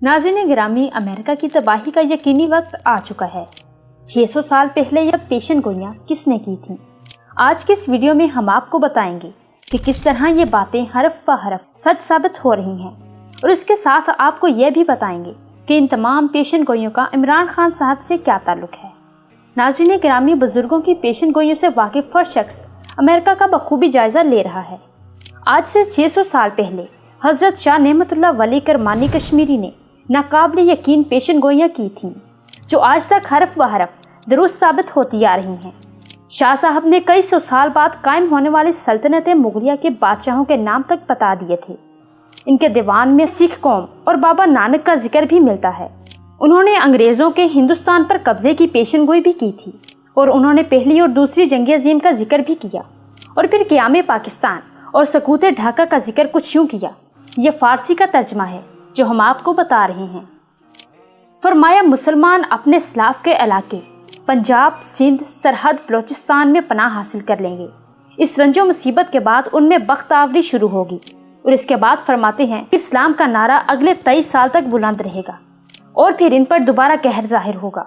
नाज़रीन गिरामी, अमेरिका की तबाही का यकीनी वक्त आ चुका है। 600 साल पहले यह पेशन गोइयाँ किसने की थीं? आज के इस वीडियो में हम आपको बताएंगे कि किस तरह ये बातें हरफ ब हरफ सच साबित हो रही हैं, और इसके साथ आपको यह भी बताएंगे कि इन तमाम पेशन गोइयों का इमरान खान साहब से क्या ताल्लुक है। नाज़रीन गिरामी, बुजुर्गों की पेशन गोइयों से वाकिफ हर शख्स अमेरिका का बखूबी जायजा ले रहा है। आज से 600 साल पहले हज़रत शाह नेमतुल्लाह वली करमानी कश्मीरी ने नाकाबिल यकीन पेशन गोइयाँ की थीं, जो आज तक हरफ ब हरफ दुरुस्त साबित होती आ रही हैं। शाह साहब ने कई सौ साल बाद कायम होने वाली सल्तनत मुगलिया के बादशाहों के नाम तक बता दिए थे। इनके दीवान में सिख कौम और बाबा नानक का जिक्र भी मिलता है। उन्होंने अंग्रेज़ों के हिंदुस्तान पर कब्जे की पेशन गोई भी की थी, और उन्होंने पहली और दूसरी जंग अजीम का जिक्र भी किया, और फिर क़याम पाकिस्तान और सकूत ढाका का जिक्र कुछ यूँ किया। यह फ़ारसी का तर्जमा है जो हम आपको बता रहे हैं। फरमाया, मुसलमान अपने इस्लाफ के इलाके पंजाब, सिंध, सरहद, बलोचिस्तान में पनाह हासिल कर लेंगे। इस रंजो मुसीबत के बाद उनमें बख्तावरी शुरू होगी। और इसके बाद फरमाते हैं कि इस्लाम का नारा अगले 23 साल तक बुलंद रहेगा, और फिर इन पर दोबारा कहर जाहिर होगा।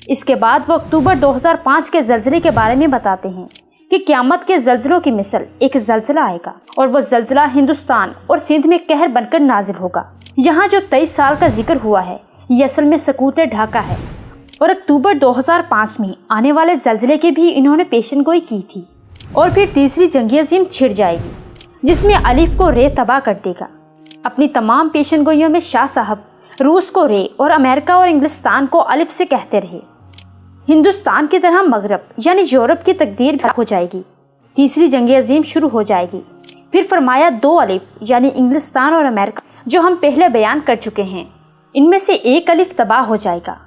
इसके बाद वो अक्टूबर 2005 के ज़लज़ले के बारे में बताते हैं कि क़यामत के ज़लज़लों की मिसल एक ज़लज़ला आएगा, और वो ज़लज़ला हिंदुस्तान और सिंध में कहर बनकर नाजिल होगा। यहाँ जो 23 साल का जिक्र हुआ है, ये असल में सकूत ढाका है, और अक्टूबर 2005 में आने वाले ज़लज़ले की भी इन्होंने पेशन गोई की थी। और फिर तीसरी जंग अज़ीम छिड़ जाएगी, जिसमें अलिफ को रे तबाह कर देगा। अपनी तमाम पेशन गोइयों में शाह साहब रूस को रे और अमेरिका और इंग्लिस्तान को अलिफ से कहते रहे। हिंदुस्तान की तरह मगरब यानी यूरोप की तकदीर हो जाएगी। तीसरी जंग अज़ीम शुरू हो जाएगी। फिर फरमाया, 2 अलिफ यानी इंग्लिस्तान और अमेरिका जो हम पहले बयान कर चुके हैं, इनमें से एक अलिफ तबाह हो जाएगा।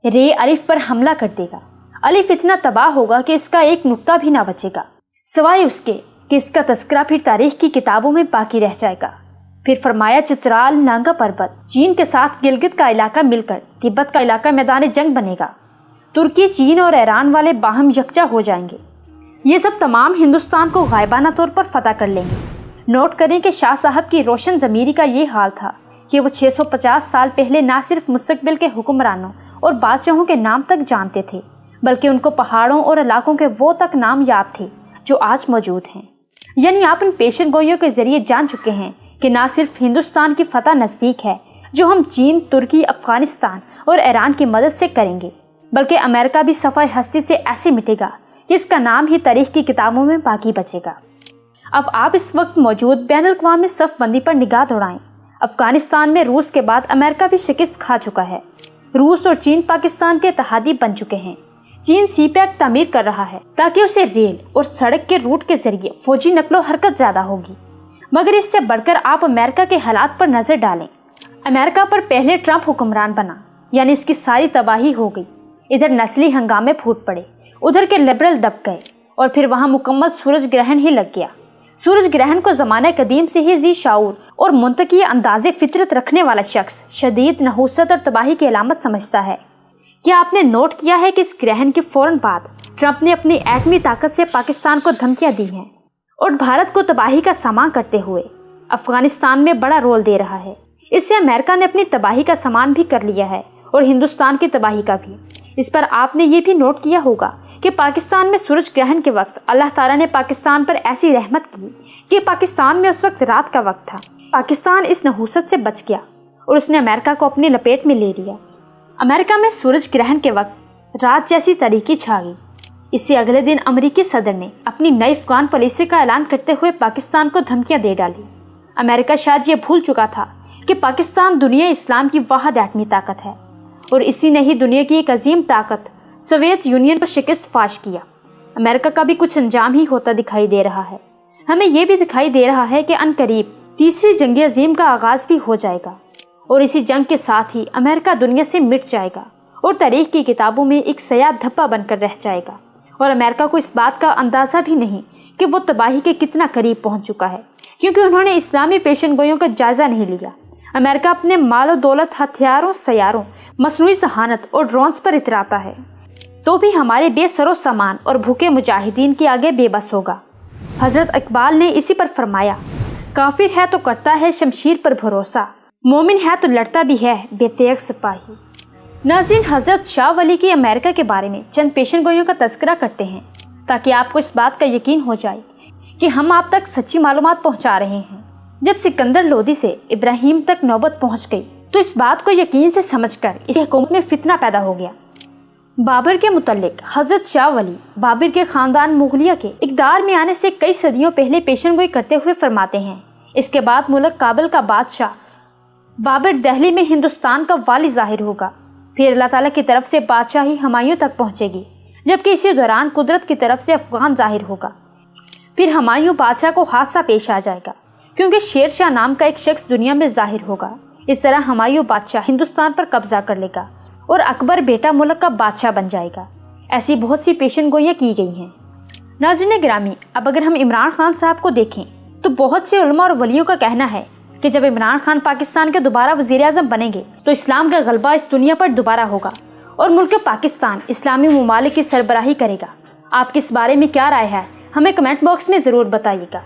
रे अलिफ पर हमला कर देगा। अलिफ इतना तबाह होगा कि इसका एक नुक्ता भी ना बचेगा, सिवाय उसके कि इसका तस्करा फिर तारीख की किताबों में बाकी रह जाएगा। फिर फरमाया, चित्राल, नांगा पर्वत, चीन के साथ गिलगित का इलाका मिलकर तिब्बत का इलाका मैदान जंग बनेगा। तुर्की, चीन और ईरान वाले बाहम यकजा हो जाएंगे। ये सब तमाम हिंदुस्तान को गायबाना तौर पर फतह कर लेंगे। नोट करें कि शाह साहब की रोशन ज़मीरी का ये हाल था कि वो 650 साल पहले ना सिर्फ मुस्तकबिल के हुक्मरानों और बादशाहों के नाम तक जानते थे, बल्कि उनको पहाड़ों और इलाकों के वो तक नाम याद थे जो आज मौजूद हैं। यानी आप इन पेशन गोइयों के जरिए जान चुके हैं कि ना सिर्फ हिंदुस्तान की फतह नज़दीक है, जो हम चीन, तुर्की, अफगानिस्तान और ईरान की मदद से करेंगे, बल्कि अमेरिका भी सफ़ाए हस्ती से ऐसे मिटेगा कि इसका नाम ही तारीख की किताबों में बाकी बचेगा। अब आप इस वक्त मौजूद बैनुल-अक़वामी सफ़ बंदी पर निगाह दौड़ाएं। अफगानिस्तान में रूस के बाद अमेरिका भी शिकस्त खा चुका है। रूस और चीन पाकिस्तान के इत्तेहादी बन चुके हैं। चीन सी-पैक तामीर कर रहा है ताकि उसे रेल और सड़क के रूट के जरिए फौजी नकलो हरकत ज़्यादा होगी। मगर इससे बढ़कर आप अमेरिका के हालात पर नज़र डालें। अमेरिका पर पहले ट्रंप हुक्मरान बना, यानी इसकी सारी तबाही हो गई। इधर नस्ली हंगामे फूट पड़े, उधर के लिबरल दब गए, और फिर वहाँ मुकम्मल सूरज ग्रहण ही लग गया। सूरज ग्रहण को ज़माने कदीम से ही जी शाऊर और मुंतकी अंदाज़े फितरत रखने वाला शख्स शदीद नहूसत और तबाही की अलामत समझता है। क्या आपने नोट किया है कि इस ग्रहण के फ़ौरन बाद ट्रंप ने अपनी एटमी ताकत से पाकिस्तान को धमकियाँ दी हैं, और भारत को तबाही का सामान करते हुए अफगानिस्तान में बड़ा रोल दे रहा है। इससे अमेरिका ने अपनी तबाही का सामान भी कर लिया है, और हिंदुस्तान की तबाही का भी। इस पर आपने ये भी नोट किया होगा कि पाकिस्तान में सूरज ग्रहण के वक्त अल्लाह ताला ने पाकिस्तान पर ऐसी रहमत की कि पाकिस्तान में उस वक्त रात का वक्त था। पाकिस्तान इस नहूसत से बच गया और उसने अमेरिका को अपनी लपेट में ले लिया। अमेरिका में सूरज ग्रहण के वक्त रात जैसी तारीकी छा गई। इससे अगले दिन अमेरिकी सदर ने अपनी नई अफगान पॉलिसी का ऐलान करते हुए पाकिस्तान को धमकियाँ दे डाली। अमेरिका शायद ये भूल चुका था कि पाकिस्तान दुनिया इस्लाम की वाहिद एटमी ताकत है, और इसी ने ही दुनिया की एक अजीम ताकत सोवियत यूनियन को शिकस्त फाश किया। अमेरिका का भी कुछ अंजाम ही होता दिखाई दे रहा है। हमें यह भी दिखाई दे रहा है कि अनकरीब तीसरी जंग अजीम का आगाज़ भी हो जाएगा, और इसी जंग के साथ ही अमेरिका दुनिया से मिट जाएगा और तारीख की किताबों में एक सयाद धब्बा बनकर रह जाएगा। और अमेरिका को इस बात का अंदाज़ा भी नहीं कि वो तबाही के कितना करीब पहुंच चुका है, क्योंकि उन्होंने इस्लामी पेशन गोइयों का जायज़ा नहीं लिया। अमेरिका अपने मालो दौलत, हथियारों, सैयारों, मसनूई जहानत और ड्रोन्स पर इतराता है, तो भी हमारे बेसरो सामान और भूखे मुजाहिदीन के आगे बेबस होगा। हज़रत इकबाल ने इसी पर फरमाया, काफिर है तो करता है शमशीर पर भरोसा, मोमिन है तो लड़ता भी है बेतेग सिपाही। नाज़रीन, हज़रत शाह वली की अमेरिका के बारे में चंद पेशन गोइयों का तज़किरा करते हैं ताकि आपको इस बात का यकीन हो जाए कि हम आप तक सच्ची मालूमात पहुंचा रहे हैं। जब सिकंदर लोदी से इब्राहिम तक नौबत पहुंच गई तो इस बात को यकीन से समझकर इस हुकूमत में फितना पैदा हो गया। बाबर के मुतल्लिक हज़रत शाह वली बाबर के ख़ानदान मुगलिया के इक़्तिदार में आने से कई सदियों पहले पेशन गोई करते हुए फरमाते हैं, इसके बाद मुल्क काबल का बादशाह बाबर दिल्ली में हिंदुस्तान का वाली ज़ाहिर होगा। फिर अल्लाह ताला की तरफ से बादशाही हुमायूं तक पहुँचेगी, जबकि इसी दौरान कुदरत की तरफ से अफ़गान ज़ाहिर होगा। फिर हुमायूं बादशाह को हादसा पेश आ जाएगा क्योंकि शेर शाह नाम का एक शख्स दुनिया में ज़ाहिर होगा। इस तरह हुमायूं बादशाह हिंदुस्तान पर कब्जा कर लेगा और अकबर बेटा मुल्क का बादशाह बन जाएगा। ऐसी बहुत सी पेशन गोइयाँ की गई हैं। नाज़रीन गिरामी, अब अगर हम इमरान खान साहब को देखें तो बहुत से उलमा और वलियों का कहना है कि जब इमरान खान पाकिस्तान के दोबारा वज़ीर आज़म बनेंगे तो इस्लाम का गलबा इस दुनिया पर दोबारा होगा और मुल्क पाकिस्तान इस्लामी ममालिक की सरबराही करेगा। आपकी इस बारे में क्या राय है, हमें कमेंट बॉक्स में ज़रूर बताइएगा।